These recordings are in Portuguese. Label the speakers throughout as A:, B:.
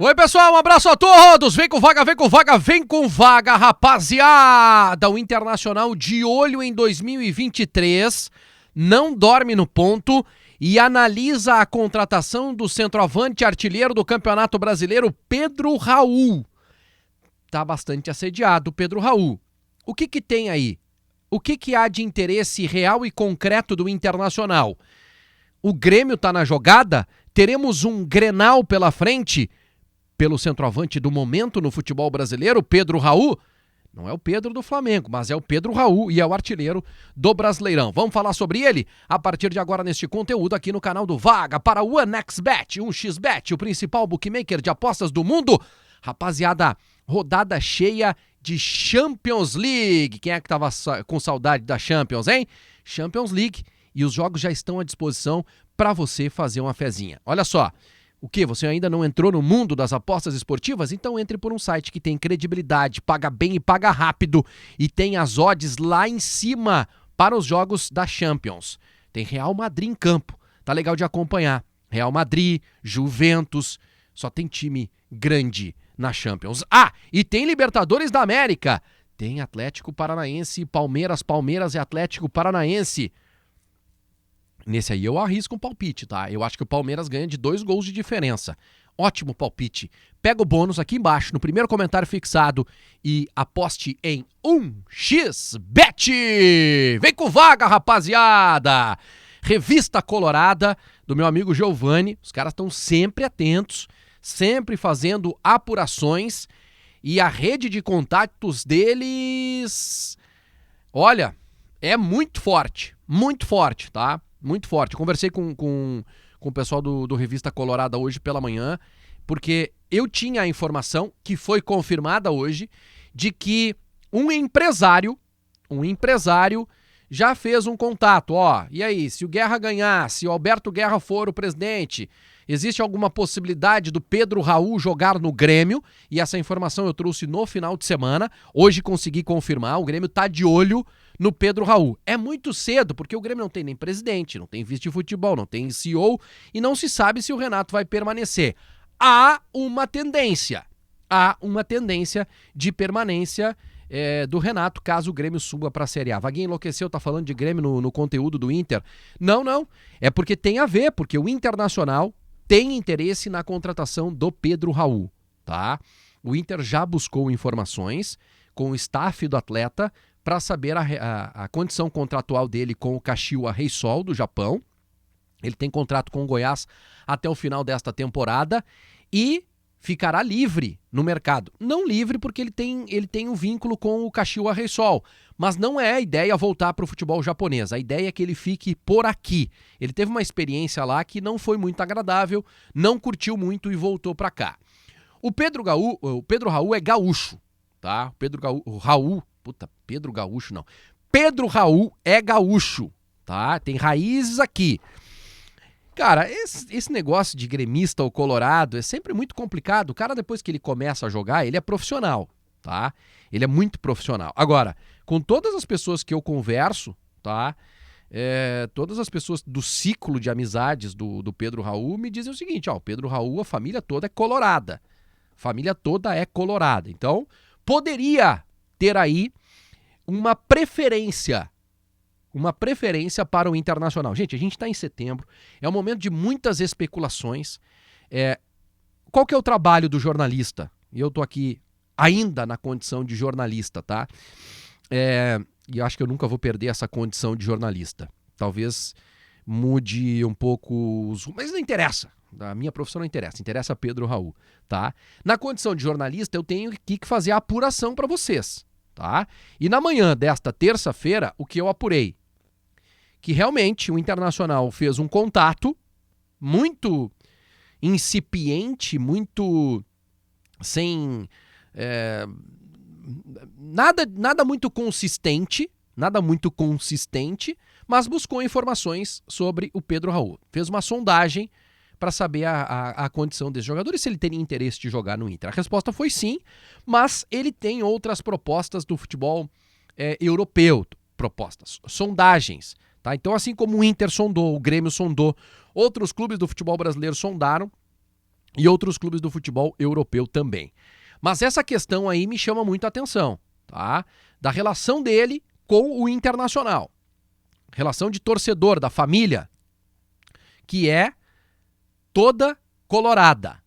A: Oi, pessoal, um abraço a todos. Vem com vaga, vem com vaga, vem com vaga, rapaziada. O Internacional de olho em 2023, não dorme no ponto e analisa a contratação do centroavante artilheiro do Campeonato Brasileiro, Pedro Raul. Tá bastante assediado, Pedro Raul. O que tem aí? O que há de interesse real e concreto do Internacional? O Grêmio tá na jogada? Teremos um Grenal pela frente? Pelo centroavante do momento no futebol brasileiro, Pedro Raul? Não é o Pedro do Flamengo, mas é o Pedro Raul e é o artilheiro do Brasileirão. Vamos falar sobre ele a partir de agora neste conteúdo aqui no canal do Vaga para o OneXBet, 1xBet, o principal bookmaker de apostas do mundo. Rapaziada, rodada cheia de Champions League. Quem é que tava com saudade da Champions, hein? Champions League, e os jogos já estão à disposição para você fazer uma fezinha. Olha só. O que? Você ainda não entrou no mundo das apostas esportivas? Então entre por um site que tem credibilidade, paga bem e paga rápido e tem as odds lá em cima para os jogos da Champions. Tem Real Madrid em campo, tá legal de acompanhar. Real Madrid, Juventus, só tem time grande na Champions. Ah, e tem Libertadores da América. Tem Atlético Paranaense, Palmeiras e Atlético Paranaense. Nesse aí eu arrisco um palpite, tá? Eu acho que o Palmeiras ganha de 2 gols de diferença. Ótimo palpite. Pega o bônus aqui embaixo, no primeiro comentário fixado e aposte em 1xBet. Vem com vaga, rapaziada! Revista Colorada, do meu amigo Giovanni. Os caras estão sempre atentos, sempre fazendo apurações. E a rede de contatos deles, olha, é muito forte, tá? Muito forte. Conversei com o pessoal do Revista Colorada hoje pela manhã, porque eu tinha a informação, que foi confirmada hoje, de que um empresário já fez um contato. Ó, e aí, se o Guerra ganhar, se o Alberto Guerra for o presidente, existe alguma possibilidade do Pedro Raul jogar no Grêmio? E essa informação eu trouxe no final de semana. Hoje consegui confirmar, o Grêmio tá de olho no Pedro Raul. É muito cedo, porque o Grêmio não tem nem presidente, não tem vice de futebol, não tem CEO e não se sabe se o Renato vai permanecer. Há uma tendência de permanência do Renato, caso o Grêmio suba para a Série A. Vaguinho enlouqueceu, tá falando de Grêmio no conteúdo do Inter. Não. É porque tem a ver, porque o Internacional tem interesse na contratação do Pedro Raul, tá? O Inter já buscou informações com o staff do atleta para saber a condição contratual dele com o Kashiwa Reysol do Japão. Ele tem contrato com o Goiás até o final desta temporada e ficará livre no mercado. Não livre porque ele tem um vínculo com o Kashiwa Reysol, mas não é a ideia voltar para o futebol japonês. A ideia é que ele fique por aqui. Ele teve uma experiência lá que não foi muito agradável, não curtiu muito e voltou para cá. O Pedro Raul é gaúcho, tá? Pedro Raul é gaúcho, tá? Tem raízes aqui. Cara, esse negócio de gremista ou colorado é sempre muito complicado. O cara, depois que ele começa a jogar, ele é profissional, tá? Ele é muito profissional. Agora, com todas as pessoas que eu converso, tá? Todas as pessoas do ciclo de amizades do Pedro Raul me dizem o seguinte, ó, o Pedro Raul, a família toda é colorada. Então, poderia ter aí uma preferência para o Internacional. Gente, a gente está em setembro, é um momento de muitas especulações. Qual que é o trabalho do jornalista? E eu tô aqui ainda na condição de jornalista, tá? E acho que eu nunca vou perder essa condição de jornalista. Talvez mude um pouco, mas não interessa. A minha profissão não interessa, interessa Pedro Raul, tá? Na condição de jornalista, eu tenho que fazer a apuração para vocês, tá? E na manhã desta terça-feira, o que eu apurei? Que realmente o Internacional fez um contato muito incipiente, muito sem nada muito consistente, mas buscou informações sobre o Pedro Raul. Fez uma sondagem para saber a condição desse jogador e se ele teria interesse de jogar no Inter. A resposta foi sim, mas ele tem outras propostas do futebol europeu, sondagens. Tá? Então, assim como o Inter sondou, o Grêmio sondou, outros clubes do futebol brasileiro sondaram, e outros clubes do futebol europeu também. Mas essa questão aí me chama muito a atenção, tá? Da relação dele com o Internacional. Relação de torcedor, da família, que é toda colorada.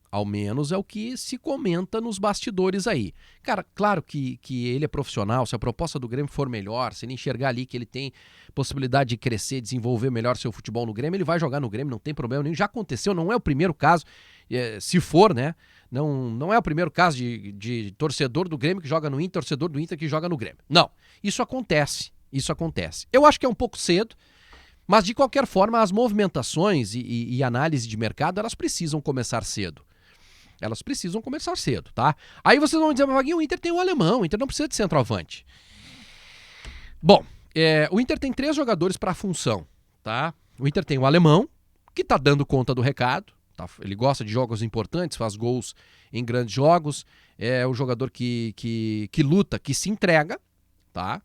A: Ao menos é o que se comenta nos bastidores aí. Cara, claro que ele é profissional, se a proposta do Grêmio for melhor, se ele enxergar ali que ele tem possibilidade de crescer, desenvolver melhor seu futebol no Grêmio, ele vai jogar no Grêmio, não tem problema nenhum. Já aconteceu, não é o primeiro caso, se for, né? Não é o primeiro caso de torcedor do Grêmio que joga no Inter, torcedor do Inter que joga no Grêmio. Não, isso acontece. Eu acho que é um pouco cedo, mas de qualquer forma as movimentações e análise de mercado, elas precisam começar cedo. Tá? Aí vocês vão dizer, mas Vaguinho, o Inter tem um alemão, o Inter não precisa de centroavante. Bom, o Inter tem 3 jogadores para a função, tá? O Inter tem o alemão, que tá dando conta do recado, tá? Ele gosta de jogos importantes, faz gols em grandes jogos, é um jogador que luta, que se entrega, tá?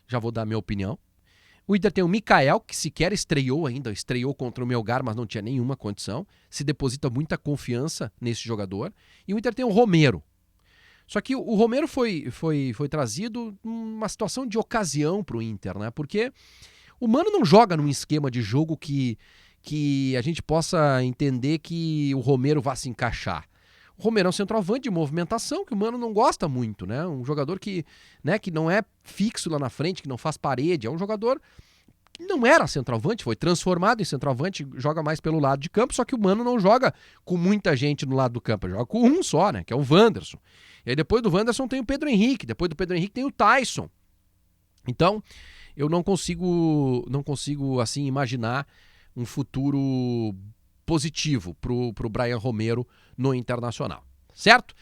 A: Já vou dar a minha opinião. O Inter tem o Mikael, que sequer estreou ainda, estreou contra o Melgar, mas não tinha nenhuma condição. Se deposita muita confiança nesse jogador. E o Inter tem o Romero. Só que o Romero foi trazido numa situação de ocasião para o Inter, né? Porque o Mano não joga num esquema de jogo que a gente possa entender que o Romero vá se encaixar. O Romero é um centroavante de movimentação, que o Mano não gosta muito, né? Um jogador que não é fixo lá na frente, que não faz parede. É um jogador que não era centroavante, foi transformado em centroavante, joga mais pelo lado de campo, só que o Mano não joga com muita gente no lado do campo, joga com um só, né? Que é o Wanderson. E aí depois do Wanderson tem o Pedro Henrique, depois do Pedro Henrique tem o Tyson. Então, eu não consigo assim, imaginar um futuro positivo pro Brian Romero no Internacional, certo?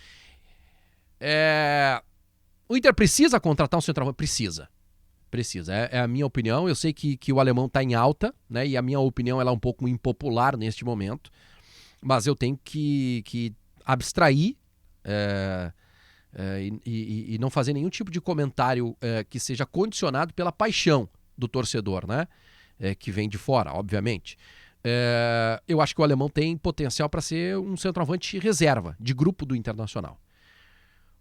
A: O Inter precisa contratar um centroavante? Precisa. É a minha opinião. Eu sei que o alemão está em alta, né? E a minha opinião ela é um pouco impopular neste momento, mas eu tenho que abstrair e não fazer nenhum tipo de comentário que seja condicionado pela paixão do torcedor, né? Que vem de fora, obviamente. Eu acho que o alemão tem potencial para ser um centroavante reserva, de grupo do Internacional.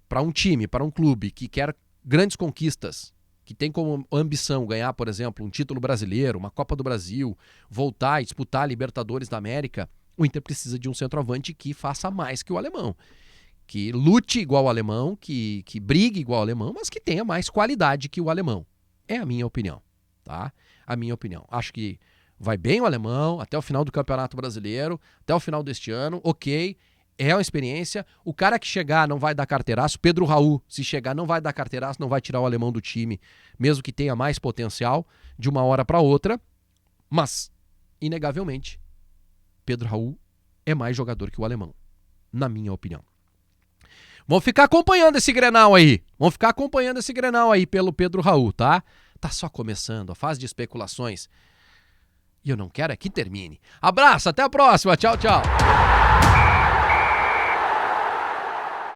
A: Para um time, para um clube que quer grandes conquistas, que tem como ambição ganhar, por exemplo, um título brasileiro, uma Copa do Brasil, voltar e disputar a Libertadores da América, o Inter precisa de um centroavante que faça mais que o alemão. Que lute igual o alemão, que brigue igual o alemão, mas que tenha mais qualidade que o alemão. É a minha opinião, tá? A minha opinião. Acho que vai bem o alemão até o final do Campeonato Brasileiro, até o final deste ano, ok, é uma experiência. O cara que chegar não vai dar carteiraço. Pedro Raul, se chegar, não vai dar carteiraço, não vai tirar o alemão do time, mesmo que tenha mais potencial de uma hora para outra. Mas, inegavelmente, Pedro Raul é mais jogador que o alemão, na minha opinião. Vamos ficar acompanhando esse Grenal aí. Pelo Pedro Raul, tá? Tá só começando a fase de especulações. E eu não quero é que termine. Abraço, até a próxima. Tchau, tchau.